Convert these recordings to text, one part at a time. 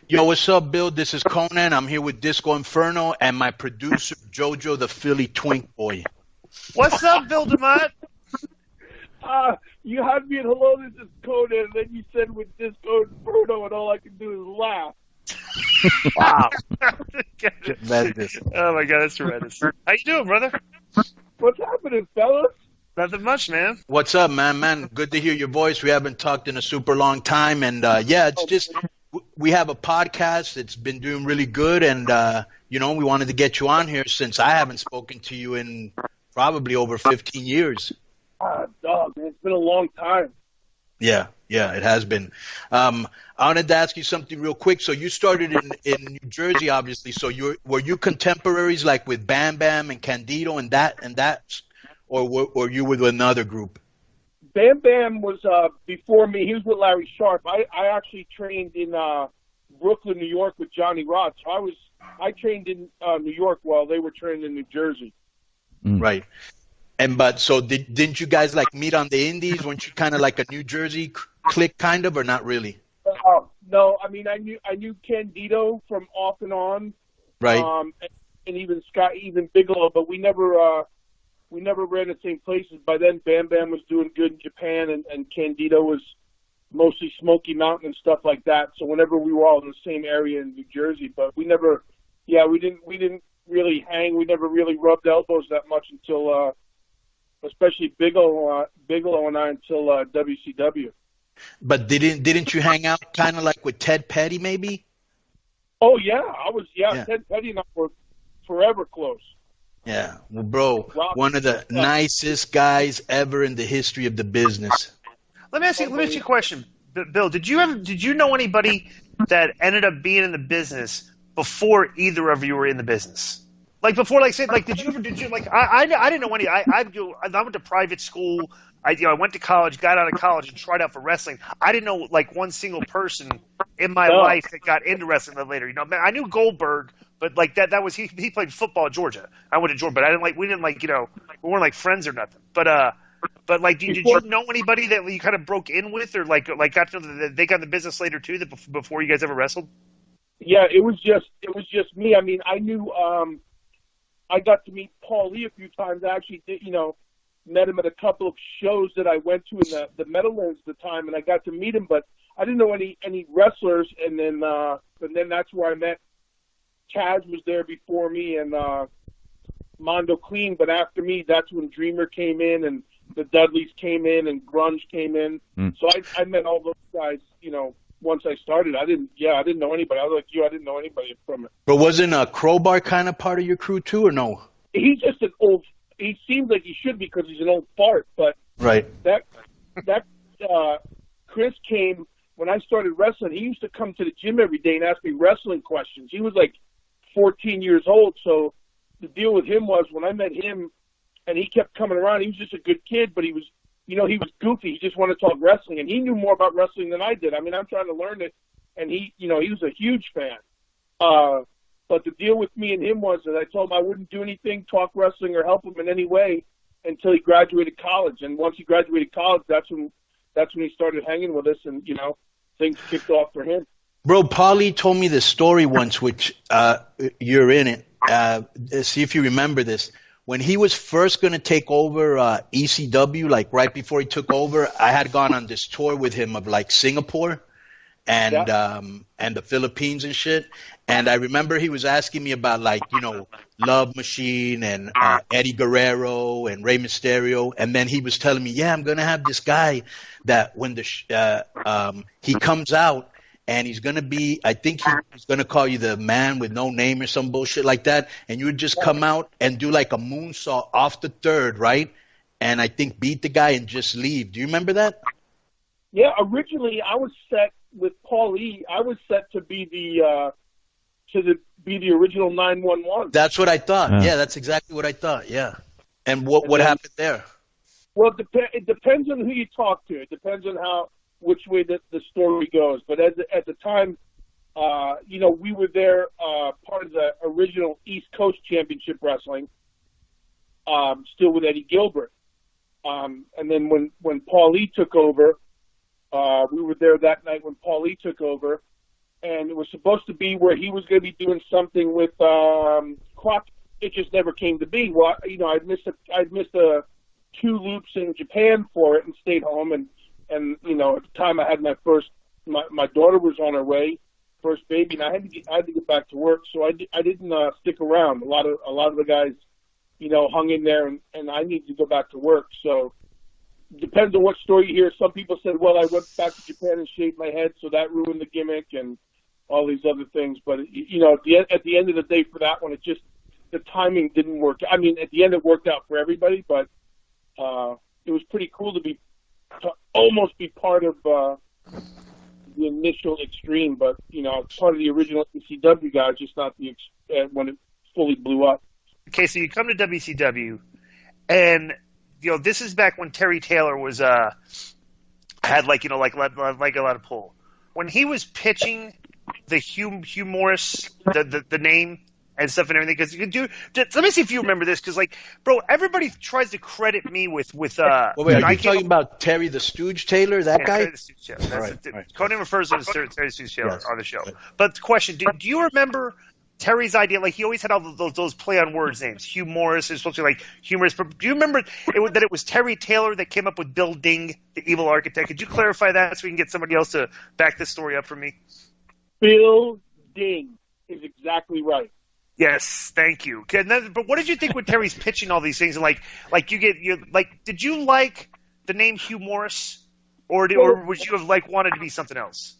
Yo, what's up, Bill? This is Konnan. I'm here with Disco Inferno and my producer, Jojo, the Philly Twink Boy. What's up, Bill DeMott? You had me at hello, this is Konnan, and then you said with Disco Inferno, and all I can do is laugh. Wow. Tremendous. Oh, my God, that's tremendous. How you doing, brother? What's happening, fellas? Nothing much, man. What's up, man? Good to hear your voice. We haven't talked in a super long time. And, it's just we have a podcast that's been doing really good. And, we wanted to get you on here since I haven't spoken to you in probably over 15 years. Dog, man, it's been a long time. Yeah, it has been. I wanted to ask you something real quick. So you started in New Jersey, obviously. So were you contemporaries like with Bam Bam and Candido and that, or were you with another group? Bam Bam was before me. He was with Larry Sharp. I actually trained in Brooklyn, New York with Johnny Rod. So I trained in New York while they were trained in New Jersey. Right. So didn't you guys like meet on the Indies? Weren't you kind of like a New Jersey clique kind of, or not really? No, I mean I knew Candido from off and on, right? And even Scott, even Bigelow, but we never ran the same places. By then, Bam Bam was doing good in Japan, and Candido was mostly Smoky Mountain and stuff like that. So whenever we were all in the same area in New Jersey, but we didn't really hang. We never really rubbed elbows that much until. Especially Bigelow and I until WCW. But didn't you hang out kind of like with Ted Petty maybe? Oh yeah, Ted Petty and I were forever close. Yeah, well, bro, one of the nicest guys ever in the history of the business. Let me ask you a question, Bill. Did you know anybody that ended up being in the business before either of you were in the business? Like before, did you like? I didn't know any. I went to private school. I went to college, got out of college, and tried out for wrestling. I didn't know like one single person in my life that got into wrestling later. I knew Goldberg, but like that was he played football at Georgia. I went to Georgia, but we didn't we weren't like friends or nothing. But like, did you know anybody that you kind of broke in with, or like got to know that they got in the business later too, that before you guys ever wrestled? Yeah, it was just me. I mean, I knew. I got to meet Paul Lee a few times. I actually did, met him at a couple of shows that I went to in the Meadowlands at the time, and I got to meet him, but I didn't know any wrestlers. And then that's where I met. Chaz was there before me, and Mondo Clean. But after me, that's when Dreamer came in, and the Dudleys came in, and Grunge came in. So I met all those guys, once I started. I didn't know anybody. I was like you, I didn't know anybody from it. But wasn't Crowbar kind of part of your crew too, or no? He's just he seems like he should be because he's an old fart, but right. That Chris came when I started wrestling. He used to come to the gym every day and ask me wrestling questions. He was like 14 years old, so the deal with him was when I met him, and he kept coming around. He was just a good kid, but he was he was goofy. He just wanted to talk wrestling, and he knew more about wrestling than I did. I mean, I'm trying to learn it, and he was a huge fan. But the deal with me and him was that I told him I wouldn't do anything, talk wrestling, or help him in any way until he graduated college. And once he graduated college, that's when he started hanging with us, and things kicked off for him. Bro, Paulie told me this story once, which you're in it. See if you remember this. When he was first going to take over ECW, like right before he took over, I had gone on this tour with him of like Singapore and the Philippines and shit. And I remember he was asking me about like, Love Machine and Eddie Guerrero and Rey Mysterio. And then he was telling me, yeah, I'm going to have this guy that when he comes out, and he's going to be, I think he's going to call you the man with no name or some bullshit like that. And you would just come out and do like a moonsault off the third, right? And I think beat the guy and just leave. Do you remember that? Yeah, originally I was set with Paul Lee. I was set to be the original 911. That's what I thought. Yeah, that's exactly what I thought. Yeah. And what happened there? Well, it depends on who you talk to. It depends on which way the story goes. But at the time, we were there, part of the original East Coast Championship Wrestling, still with Eddie Gilbert. And then when Paul Lee took over, we were there that night when Paul Lee took over. and it was supposed to be where he was going to be doing something with Croc. It just never came to be. Well, I'd missed 2 loops in Japan for it and stayed home, and at the time I had my daughter was on her way, first baby, and I had to get back to work, so I didn't stick around. A lot of the guys, hung in there, and I needed to go back to work. So depends on what story you hear. Some people said, well, I went back to Japan and shaved my head, so that ruined the gimmick and all these other things. But at the end of the day, for that one, the timing didn't work. I mean, at the end, it worked out for everybody, but it was pretty cool to almost be part of the initial Extreme, but part of the original ECW guys, just not when it fully blew up. Okay, so you come to WCW, and this is back when Terry Taylor was had like a lot of pull. When he was pitching the Hugh Morris, the name and stuff and everything, because you can do. Let me see if you remember this, because bro, everybody tries to credit me with. Wait, are you talking about Terry the Stooge Taylor, that guy? Terry the Stooge Taylor. Right. Konnan refers to him as Terry the Stooge Taylor on the show. But the question: do you remember Terry's idea? Like, he always had all those play on words names. Hugh Morris is supposed to be like humorous. But do you remember that it was Terry Taylor that came up with Bill Ding, the evil architect? Could you clarify that so we can get somebody else to back this story up for me? Bill Ding is exactly right. Yes, thank you. But what did you think when Terry's pitching all these things? And did you like the name Hugh Morris, or would you have wanted to be something else?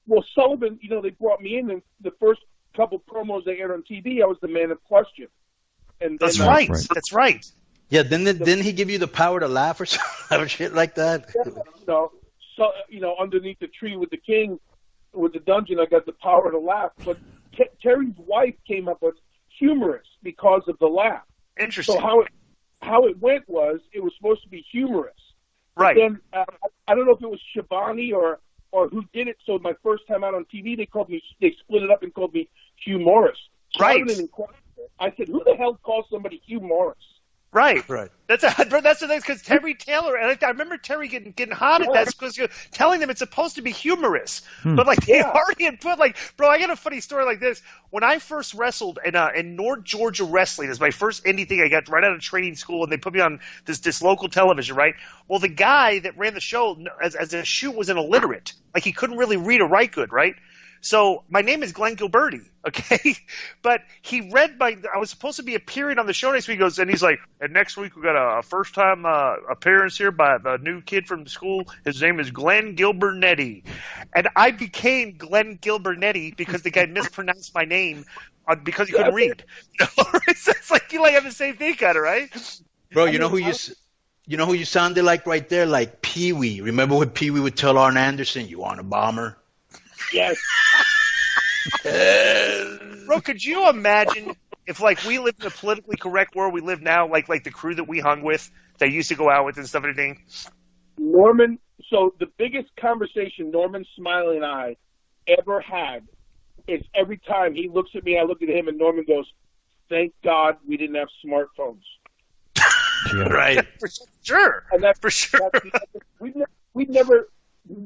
Well, Sullivan, they brought me in, and the first couple promos they aired on TV, I was the man of question. And That's right. That's right. Yeah, didn't he give you the power to laugh or something or shit like that? Yeah, underneath the tree with the king, with the dungeon, I got the power to laugh. But Terry's wife came up with humorous because of the laugh. Interesting. So how it went was, it was supposed to be humorous. Right. Then I don't know if it was Schiavone or who did it. So my first time out on TV, they split it up and called me Hugh Morris. So right. I said, who the hell calls somebody Hugh Morris? Right. That's the thing, because Terry Taylor, and I remember Terry getting hot at that, because you're telling them it's supposed to be humorous. But they already had put bro, I got a funny story like this. When I first wrestled in North Georgia Wrestling, it was my first indie thing I got right out of training school, and they put me on this local television, right? Well, the guy that ran the show as a shoot was an illiterate. He couldn't really read or write good, right? So my name is Glenn Gilberti, okay? But he read I was supposed to be appearing on the show next week. And he's like, and next week we got a first-time appearance here by a new kid from the school. His name is Glenn Gilbernetti. And I became Glenn Gilbernetti because the guy mispronounced my name because he couldn't read. It's like you have the same thing, kind of, right? Bro, you know who you sounded like right there? Like Pee-wee. Remember when Pee-wee would tell Arn Anderson, "You want a bomber?" Yes. Bro, could you imagine if we lived in the politically correct world we live now, like the crew that we hung with, that used to go out with and stuff and everything? Norman, so the biggest conversation Norman Smiley and I ever had is every time he looks at me, I look at him, and Norman goes, "Thank God we didn't have smartphones." Yeah. Right. For sure. And that's for sure. We'd never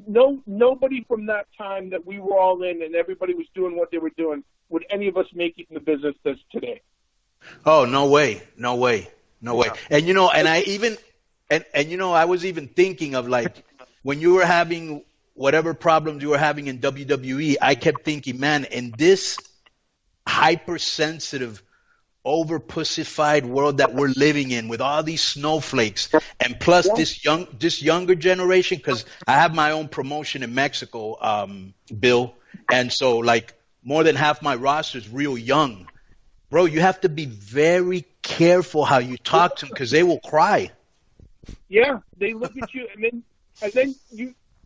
nobody from that time that we were all in and everybody was doing what they were doing, would any of us make it in the business that's today? Oh, no way. And I was even thinking of when you were having whatever problems you were having in WWE, I kept thinking, man, in this hypersensitive, over-pussified world that we're living in, with all these snowflakes, and plus this younger generation, because I have my own promotion in Mexico, Bill, and so more than half my roster is real young. Bro, you have to be very careful how you talk to them, because they will cry. Yeah, they look at you, and then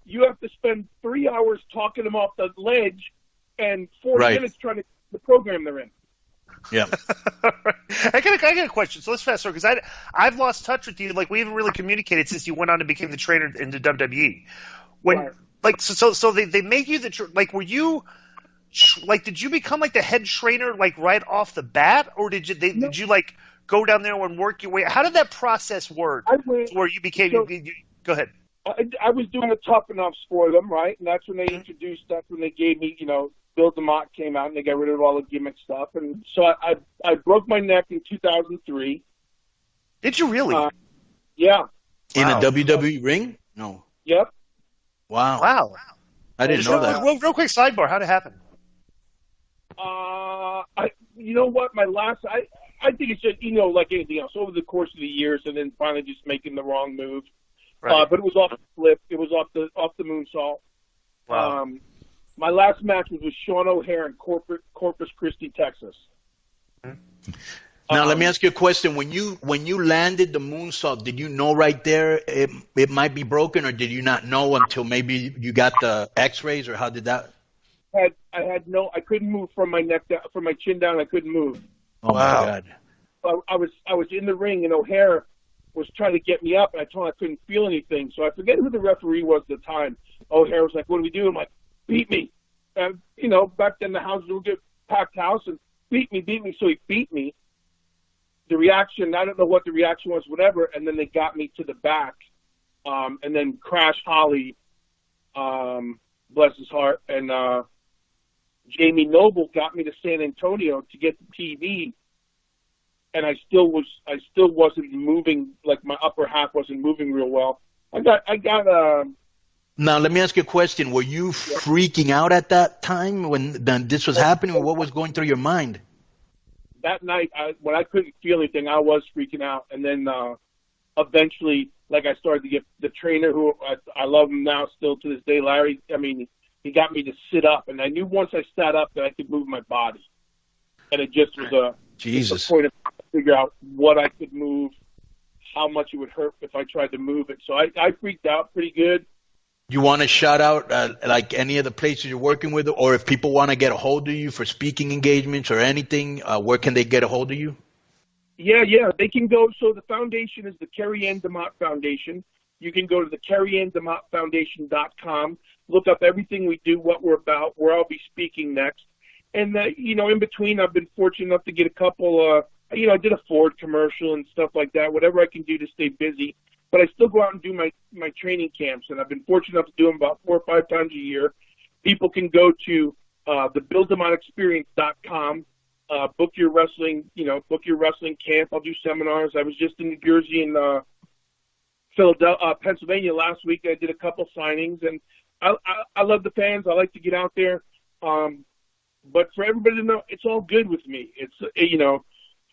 you have to spend 3 hours talking them off the ledge, and 40 minutes trying to the program they're in. Yeah. I got a question. So let's fast forward, because I've lost touch with you. We haven't really communicated since you went on and became the trainer in the WWE. So they make you were you did you become the head trainer right off the bat, or did you go down there and work your way? How did that process work? Where you became? Go ahead. I was doing the tough enoughs for them, right? And that's when they introduced. That's when they gave me, Bill DeMott came out and they got rid of all the gimmick stuff. And so I broke my neck in 2003. Did you really? Yeah. In Wow. a WWE ring? No. Yep. Wow. Wow. I didn't know that. Real quick sidebar. How'd it happen? You know what? I think it's just, like anything else, over the course of the years, and then finally just making the wrong move. Right. But it was off the flip. It was off the moonsault. Wow. My last match was with Sean O'Hare in Corpus Christi, Texas. Now let me ask you a question. When you landed the moonsault, did you know right there it might be broken, or did you not know until maybe you got the X-rays, or how did that? I couldn't move from my neck down, from my chin down. I couldn't move. Oh Wow. my God. I was in the ring, and O'Hare was trying to get me up, and I told him I couldn't feel anything. So I forget who the referee was at the time. O'Hare was like, "What do we do?" I'm like, "Beat me." And back then the house would get packed house, and beat me. So he beat me. The reaction, I don't know what the reaction was, whatever, and then they got me to the back, and then Crash Holly, bless his heart, and Jamie Noble got me to San Antonio to get the TV, and I still wasn't moving, like my upper half wasn't moving real well. Now let me ask you a question. Were you freaking out at that time when this was happening, or what was going through your mind? That night, when I couldn't feel anything, I was freaking out. And then eventually, like, I started to get the trainer, who I love him now still to this day, Larry. I mean, he got me to sit up. And I knew once I sat up that I could move my body. And it just was a point of figure out what I could move, how much it would hurt if I tried to move it. So I freaked out pretty good. You want to shout out like any of the places you're working with, or if people want to get a hold of you for speaking engagements or anything, where can they get a hold of you? Yeah, they can go. So the foundation is the Carrie Ann DeMott Foundation. You can go to the CarrieAnnDeMottFoundation.com, look up everything we do, what we're about, where I'll be speaking next. And, in between, I've been fortunate enough to get a couple, I did a Ford commercial and stuff like that, whatever I can do to stay busy. But I still go out and do my training camps, and I've been fortunate enough to do them about 4 or 5 times a year. People can go to the BillDeMottExperience.com, book your wrestling camp. I'll do seminars. I was just in New Jersey and Philadelphia, Pennsylvania last week. I did a couple signings, and I love the fans. I like to get out there. But for everybody to know, it's all good with me. It's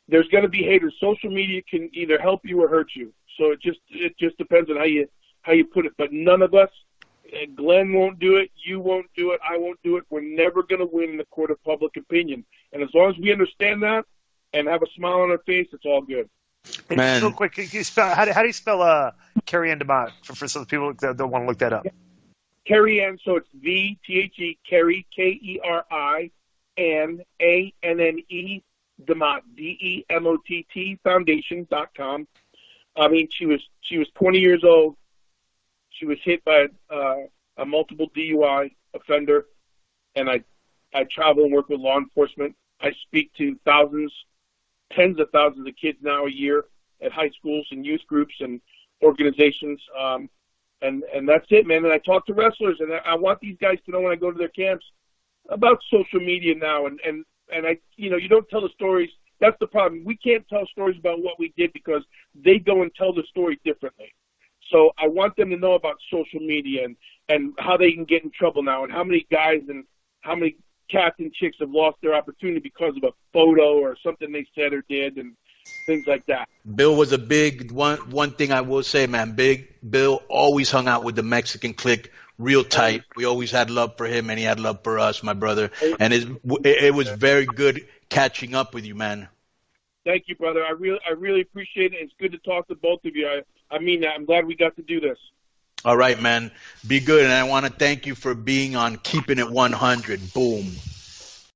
there's going to be haters. Social media can either help you or hurt you. So it just depends on how you put it. But none of us, Glenn won't do it, you won't do it, I won't do it. We're never going to win in the court of public opinion. And as long as we understand that and have a smile on our face, it's all good. Man. Real quick, can you spell, how do you spell Carrie Ann DeMott for some people that don't want to look that up? Carrie Ann, so it's VTHE, Carrie, Keri, and ANNE, DeMott, DEMOTT, Foundation.com. I mean, she was 20 years old. She was hit by a multiple DUI offender, and I travel and work with law enforcement. I speak to tens of thousands of kids now a year at high schools and youth groups and organizations, and that's it, man. And I talk to wrestlers, and I want these guys to know when I go to their camps about social media now, and I, you don't tell the stories. That's the problem. We can't tell stories about what we did because they go and tell the story differently. So I want them to know about social media and how they can get in trouble now, and how many guys and how many cats and chicks have lost their opportunity because of a photo or something they said or did, and things like that. Bill was a big one thing I will say, man. Bill always hung out with the Mexican clique real tight. We always had love for him, and he had love for us, my brother. And it was very good catching up with you, man. Thank you, brother. I really appreciate it. It's good to talk to both of you. I mean that. I'm glad we got to do this. All right, man. Be good, and I want to thank you for being on Keeping It 100. Boom.